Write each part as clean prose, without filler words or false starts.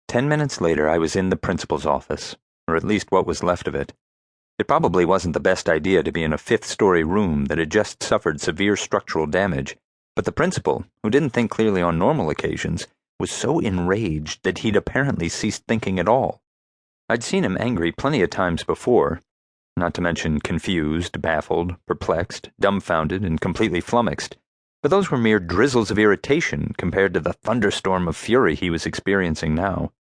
10 minutes later, I was in the principal's office, or at least what was left of it. It probably wasn't the best idea to be in a fifth-story room that had just suffered severe structural damage, but the principal, who didn't think clearly on normal occasions, was so enraged that he'd apparently ceased thinking at all. I'd seen him angry plenty of times before, not to mention confused, baffled, perplexed, dumbfounded, and completely flummoxed, but those were mere drizzles of irritation compared to the thunderstorm of fury he was experiencing now.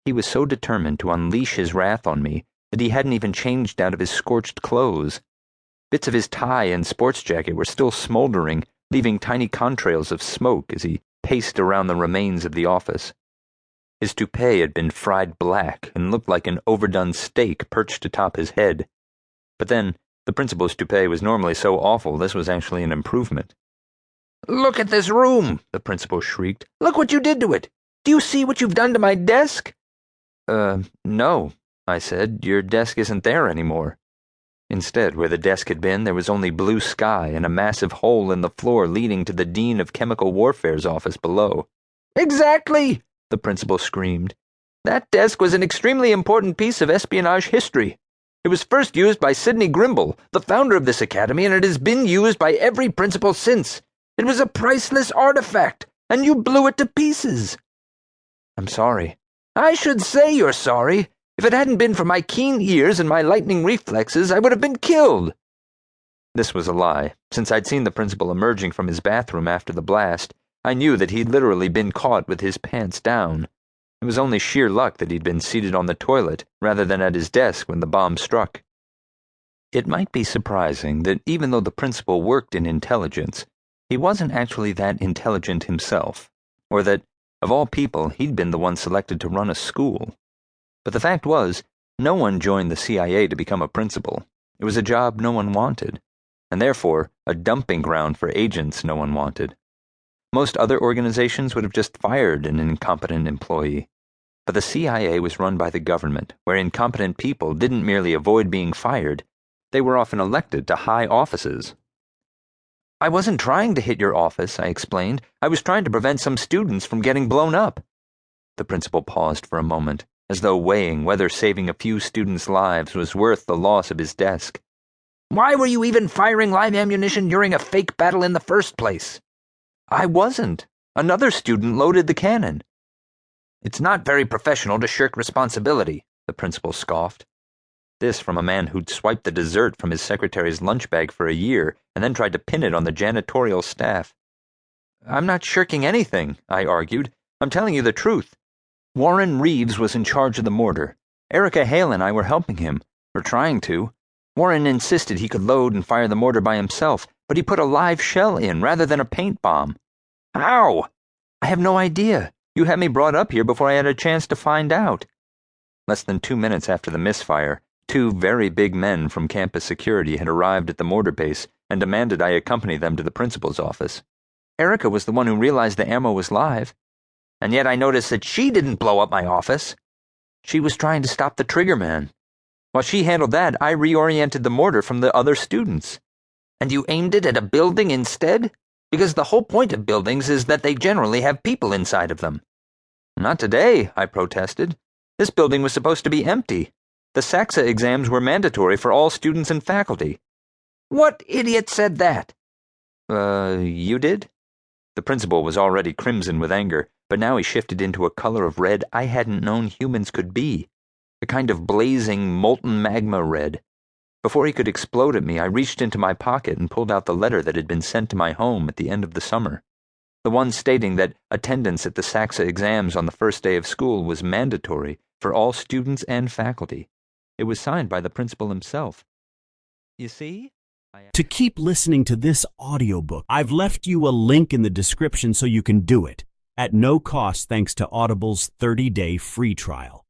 He was so determined to unleash his wrath on me that he hadn't even changed out of his scorched clothes. Bits of his tie and sports jacket were still smoldering, leaving tiny contrails of smoke as he paced around the remains of the office. His toupee had been fried black and looked like an overdone steak perched atop his head. But then, the principal's toupee was normally so awful this was actually an improvement. "Look at this room!" the principal shrieked. "Look what you did to it! Do you see what you've done to my desk?" No, I said. Your desk isn't there anymore. Instead, where the desk had been, there was only blue sky and a massive hole in the floor leading to the Dean of Chemical Warfare's office below. "Exactly!" the principal screamed. "That desk was an extremely important piece of espionage history. It was first used by Sidney Grimble, the founder of this academy, and it has been used by every principal since. It was a priceless artifact, and you blew it to pieces." "I'm sorry." "I should say you're sorry. If it hadn't been for my keen ears and my lightning reflexes, I would have been killed." This was a lie. Since I'd seen the principal emerging from his bathroom after the blast, I knew that he'd literally been caught with his pants down. It was only sheer luck that he'd been seated on the toilet rather than at his desk when the bomb struck. It might be surprising that even though the principal worked in intelligence, he wasn't actually that intelligent himself, or that, of all people, he'd been the one selected to run a school. But the fact was, no one joined the CIA to become a principal. It was a job no one wanted, and therefore a dumping ground for agents no one wanted. Most other organizations would have just fired an incompetent employee. But the CIA was run by the government, where incompetent people didn't merely avoid being fired, they were often elected to high offices. "I wasn't trying to hit your office," I explained. "I was trying to prevent some students from getting blown up." The principal paused for a moment, as though weighing whether saving a few students' lives was worth the loss of his desk. "Why were you even firing live ammunition during a fake battle in the first place?" "I wasn't. Another student loaded the cannon." "It's not very professional to shirk responsibility," the principal scoffed. This from a man who'd swiped the dessert from his secretary's lunch bag for a year and then tried to pin it on the janitorial staff. "I'm not shirking anything," I argued. "I'm telling you the truth. Warren Reeves was in charge of the mortar. Erica Hale and I were helping him, or trying to. Warren insisted he could load and fire the mortar by himself, but he put a live shell in rather than a paint bomb." "How?" "I have no idea. You had me brought up here before I had a chance to find out." Less than 2 minutes after the misfire, 2 very big men from campus security had arrived at the mortar base and demanded I accompany them to the principal's office. Erica was the one who realized the ammo was live. "And yet I noticed that she didn't blow up my office." "She was trying to stop the trigger man. While she handled that, I reoriented the mortar from the other students." "And you aimed it at a building instead? Because the whole point of buildings is that they generally have people inside of them." "Not today," I protested. "This building was supposed to be empty. The SAXA exams were mandatory for all students and faculty." "What idiot said that?" You did?" The principal was already crimson with anger, but now he shifted into a color of red I hadn't known humans could be. A kind of blazing, molten magma red. Before he could explode at me, I reached into my pocket and pulled out the letter that had been sent to my home at the end of the summer. The one stating that attendance at the SAXA exams on the first day of school was mandatory for all students and faculty. It was signed by the principal himself. "You see?" To keep listening to this audiobook, I've left you a link in the description so you can do it, at no cost thanks to Audible's 30-day free trial.